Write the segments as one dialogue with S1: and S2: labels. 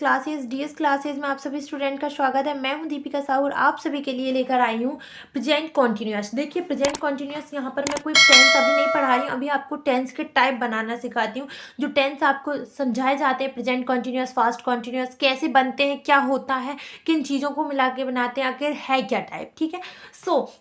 S1: Classes DS classes में आप सभी स्टूडेंट का स्वागत है। मैं हूं दीपिका साहू और आप सभी के लिए लेकर आई हूं प्रेजेंट कॉन्टिन्यूअस। देखिए प्रेजेंट कॉन्टिन्यूअस यहाँ पर मैं कोई टेंस अभी नहीं पढ़ा रही हूँ, अभी आपको टेंस के टाइप बनाना सिखाती हूँ। जो टेंस आपको समझाए जाते हैं, प्रेजेंट कॉन्टिन्यूअस, फास्ट कॉन्टिन्यूअस कैसे बनते हैं, क्या होता है, किन चीज़ों को मिला के बनाते हैं, आखिर है क्या टाइप। ठीक है,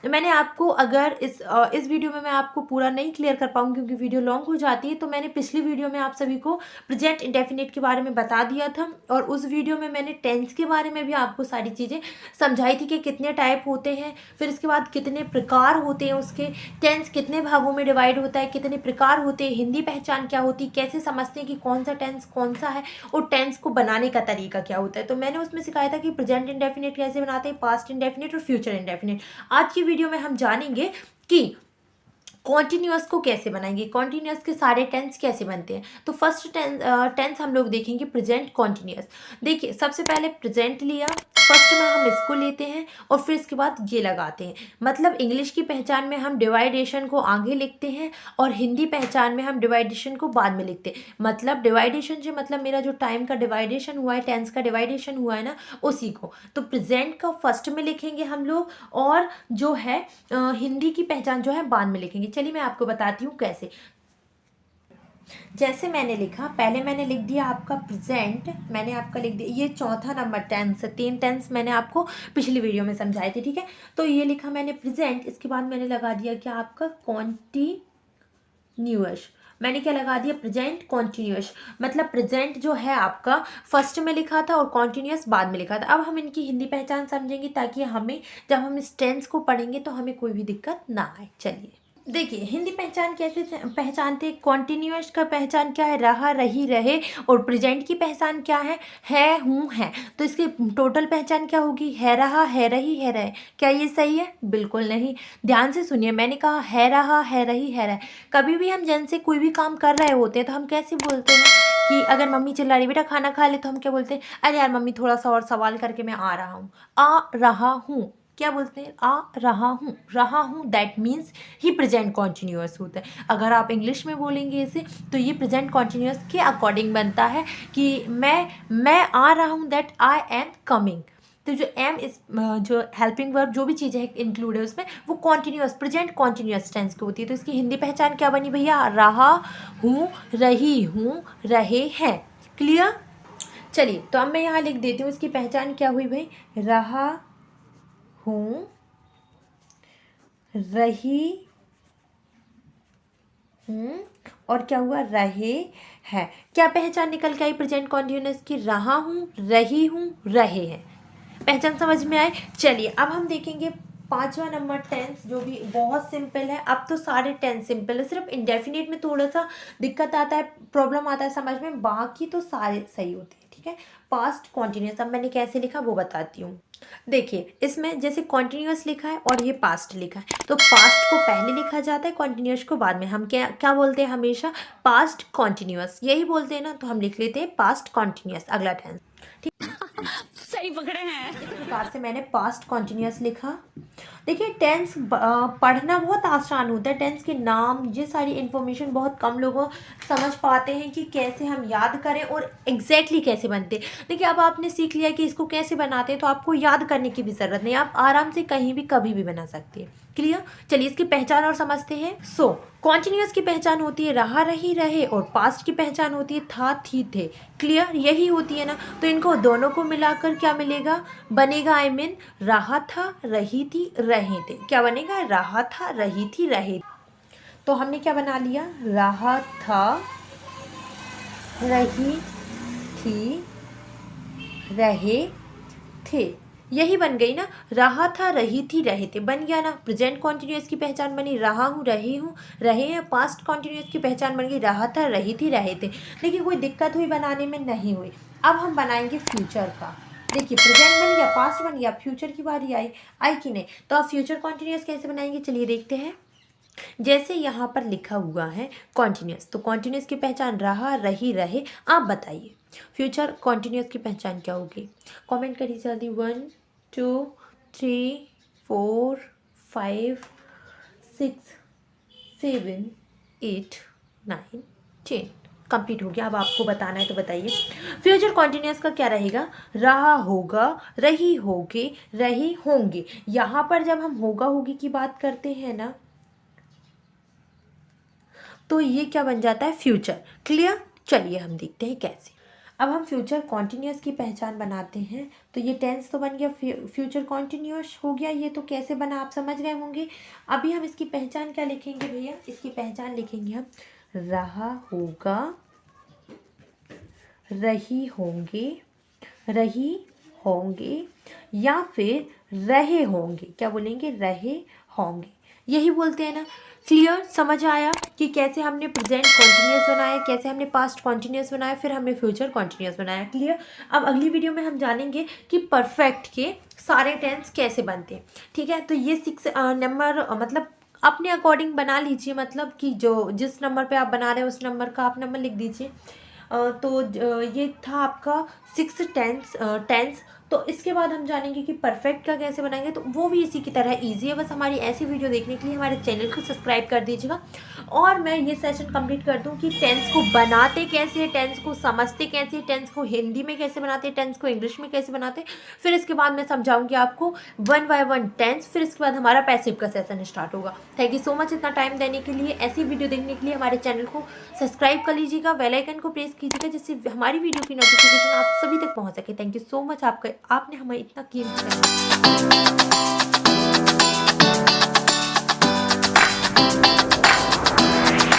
S1: मैंने आपको अगर इस वीडियो में मैं आपको पूरा नहीं क्लियर कर पाऊंगी क्योंकि वीडियो लॉन्ग हो जाती है, तो मैंने पिछली वीडियो में आप सभी को प्रेजेंट इंडेफिनिट के बारे में बता दिया था और उस वीडियो में मैंने टेंस के बारे में भी आपको सारी चीज़ें समझाई थी कि कितने टाइप होते हैं, फिर इसके बाद कितने प्रकार होते हैं, उसके टेंस कितने भागों में डिवाइड होता है, कितने प्रकार होते हैं, हिंदी पहचान क्या होती है, कैसे समझते हैं कि कौन सा टेंस कौन सा है और टेंस को बनाने का तरीका क्या होता है। तो मैंने उसमें सिखाया था कि प्रेजेंट इंडेफिनिट कैसे बनाते हैं, पास्ट इंडेफिनिट और फ्यूचर इंडेफिनिट। आज की वीडियो में हम जानेंगे कि कॉन्टिन्यूअस को कैसे बनाएंगे, कॉन्टिन्यूअस के सारे टेंस कैसे बनते हैं। तो फर्स्ट टेंस हम लोग देखेंगे प्रेजेंट कॉन्टिन्यूअस। देखिए सबसे पहले प्रेजेंट लिया, फर्स्ट में हम इसको लेते हैं और फिर इसके बाद ये लगाते हैं। मतलब इंग्लिश की पहचान में हम डिवाइडेशन को आगे लिखते हैं और हिंदी पहचान में हम डिवाइडेशन को बाद में लिखते हैं। मतलब डिवाइडेशन से मतलब मेरा जो टाइम का डिवाइडेशन हुआ है, टेंस का डिवाइडेशन हुआ है ना, उसी को तो प्रेजेंट का फर्स्ट में लिखेंगे हम लोग और जो है हिंदी की पहचान जो है बाद में लिखेंगे। चलिए मैं आपको बताती हूँ कैसे। जैसे मैंने लिखा, पहले मैंने लिख दिया आपका प्रेजेंट, मैंने आपका लिख दिया ये चौथा नंबर टेंस, 3 टेंस मैंने आपको पिछली वीडियो में समझाए थे। ठीक है, तो ये लिखा मैंने प्रेजेंट, इसके बाद मैंने लगा दिया क्या आपका कॉन्टिन्यूअस। मैंने क्या लगा दिया, प्रेजेंट कॉन्टिन्यूअस। मतलब प्रेजेंट जो है आपका फर्स्ट में लिखा था और कॉन्टिन्यूअस बाद में लिखा था। अब हम इनकी हिंदी पहचान समझेंगे ताकि हमें जब हम इस टेंस को पढ़ेंगे तो हमें कोई भी दिक्कत ना आए। चलिए देखिए हिंदी पहचान कैसे पहचानते हैं। कॉन्टिन्यूअस का पहचान क्या है, रहा, रही, रहे। और प्रेजेंट की पहचान क्या है, हूँ, है। तो इसकी टोटल पहचान क्या होगी, है रहा, है रही, है रहे। क्या ये सही है? बिल्कुल नहीं। ध्यान से सुनिए, मैंने कहा है रहा, है रही, है रहे। कभी भी हम जैसे कोई भी काम कर रहे होते हैं तो हम कैसे बोलते हैं कि अगर मम्मी चिल्ला रही बेटा खाना खा ले, तो हम क्या बोलते हैं, अरे यार मम्मी थोड़ा सा और सवाल करके मैं आ रहा हूँ। आ रहा हूँ क्या बोलते हैं, आ रहा हूँ that means he present continuous होता है। अगर आप इंग्लिश में बोलेंगे इसे तो ये प्रेजेंट कॉन्टिन्यूअस के अकॉर्डिंग बनता है कि मैं आ रहा हूँ, दैट आई एम कमिंग। तो जो एम इस जो हेल्पिंग वर्ब जो भी चीज़ें इंक्लूड है उसमें, वो कॉन्टिन्यूअस प्रेजेंट कॉन्टिन्यूअस टेंस की होती है। तो इसकी हिंदी पहचान क्या बनी भैया, रहा हूँ, रही हूँ, रहे हैं। क्लियर? चलिए तो अब मैं यहाँ लिख देती हूँ इसकी पहचान क्या हुई भाई, रहा हूँ, रही हूँ और क्या हुआ, रहे हैं। क्या पहचान निकल के आई प्रेजेंट कॉन्टिन्यूअस की, रहा हूँ, रही हूँ, रहे हैं। पहचान समझ में आए। चलिए अब हम देखेंगे 5वां नंबर टेंस, जो भी बहुत सिंपल है। अब तो सारे टेंस सिंपल है, सिर्फ इंडेफिनिट में थोड़ा सा दिक्कत आता है, प्रॉब्लम आता है समझ में, बाकी तो सारे सही होते हैं। ठीक है, पास्ट कॉन्टिन्यूअस अब मैंने कैसे लिखा वो बताती हूँ। देखिए इसमें जैसे कॉन्टिन्यूअस लिखा है और ये पास्ट लिखा है, तो पास्ट को पहले लिखा जाता है, कॉन्टिन्यूअस को बाद में। हम क्या क्या बोलते हैं हमेशा, पास्ट कॉन्टिन्यूअस, यही बोलते हैं ना, तो हम लिख लेते हैं पास्ट कॉन्टिन्यूअस अगला टेंस। ठीक
S2: सही पकड़े हैं।
S1: इस प्रकार से मैंने पास्ट कॉन्टिन्यूअस लिखा। देखिए टेंस पढ़ना बहुत आसान होता है, टेंस के नाम ये सारी इन्फॉर्मेशन बहुत कम लोग समझ पाते हैं कि कैसे हम याद करें और एग्जैक्टली कैसे बनते हैं। देखिए अब आपने सीख लिया कि इसको कैसे बनाते हैं, तो आपको याद करने की भी ज़रूरत नहीं, आप आराम से कहीं भी कभी भी बना सकते हैं। क्लियर? चलिए इसकी पहचान और समझते हैं। कॉन्टिन्यूअस की पहचान होती है रहा, रही, रहे और पास्ट की पहचान होती है था, थी, थे। क्लियर? यही होती है ना, तो इनको दोनों को मिलाकर क्या मिलेगा, बनेगा आई मीन रहा था, रही थी, रहे थे। क्या बनेगा, रहा था, रही थी, रहे। तो हमने क्या बना लिया, रहा था, रही थी, रहे थे। यही बन गई ना, रहा था, रही थी, रहे थे, बन गया ना। प्रेजेंट कॉन्टिन्यूअस की पहचान बनी रहा हूँ, रही हूँ, रहे हैं। पास्ट कॉन्टिन्यूअस की पहचान बन गई रहा था, रही थी, रहे थे। देखिए कोई दिक्कत हुई बनाने में, नहीं हुई। अब हम बनाएंगे फ्यूचर का। देखिए प्रेजेंट बन गया, पास्ट बन गया, फ्यूचर की बारी आई कि नहीं। तो अब फ्यूचर कॉन्टिन्यूअस कैसे बनाएंगे, चलिए देखते हैं। जैसे यहाँ पर लिखा हुआ है कॉन्टिन्यूअस, तो कॉन्टिन्यूअस की पहचान रहा, रही, रहे। आप बताइए फ्यूचर कॉन्टिन्यूअस की पहचान क्या होगी, कमेंट करिए जल्दी। 1 2 3 4 5 6 7 8 9 10। कंप्लीट हो गया। अब आपको बताना है तो बताइए। फ्यूचर कॉन्टिन्यूअस का क्या रहेगा? रहा होगा, रही होगे, रहे होंगे। यहाँ पर जब हम होगा होगी की बात करते हैं ना, तो ये क्या बन जाता है? फ्यूचर। क्लियर? चलिए हम देखते हैं कैसे। अब हम फ्यूचर कॉन्टिन्यूअस की पहचान बनाते हैं। तो ये टेंस तो बन गया, फ्यूचर कॉन्टिन्यूअस हो गया। ये तो कैसे बना आप समझ गए होंगे। अभी हम इसकी पहचान क्या लिखेंगे भैया? इसकी पहचान लिखेंगे हम रहा होगा, रही होंगे, रही होंगे, या फिर रहे होंगे। क्या बोलेंगे? रहे होंगे। यही बोलते हैं ना। क्लियर? समझ आया कि कैसे हमने प्रेजेंट कॉन्टिन्यूअस बनाया, कैसे हमने पास्ट कॉन्टिन्यूअस बनाया, फिर हमने फ्यूचर कॉन्टिन्यूअस बनाया। क्लियर? अब अगली वीडियो में हम जानेंगे कि परफेक्ट के सारे टेंस कैसे बनते हैं। ठीक है? तो ये 6 नंबर मतलब अपने अकॉर्डिंग बना लीजिए, मतलब कि जो जिस नंबर पे आप बना रहे हैं उस नंबर का आप नंबर लिख दीजिए। ये था आपका 6 टेंस। तो इसके बाद हम जानेंगे कि परफेक्ट का कैसे बनाएंगे, तो वो भी इसी की तरह इजी है। बस हमारी ऐसी वीडियो देखने के लिए हमारे चैनल को सब्सक्राइब कर दीजिएगा। और मैं ये सेशन कंप्लीट कर दूं कि टेंस को बनाते कैसे हैं, टेंस को समझते कैसे, टेंस को हिंदी में कैसे बनाते हैं, टेंस को इंग्लिश में कैसे बनाते हैं। फिर इसके बाद मैं समझाऊंगी आपको 1 बाय 1 टेंस। फिर इसके बाद हमारा पैसिव का सेशन स्टार्ट होगा। थैंक यू सो मच इतना टाइम देने के लिए। ऐसी वीडियो देखने के लिए हमारे चैनल को सब्सक्राइब कर लीजिएगा, बेल आइकन को प्रेस कीजिएगा, जिससे हमारी वीडियो की नोटिफिकेशन आप सभी तक पहुंच सके। थैंक यू सो मच आपने हमें इतना कीमती समय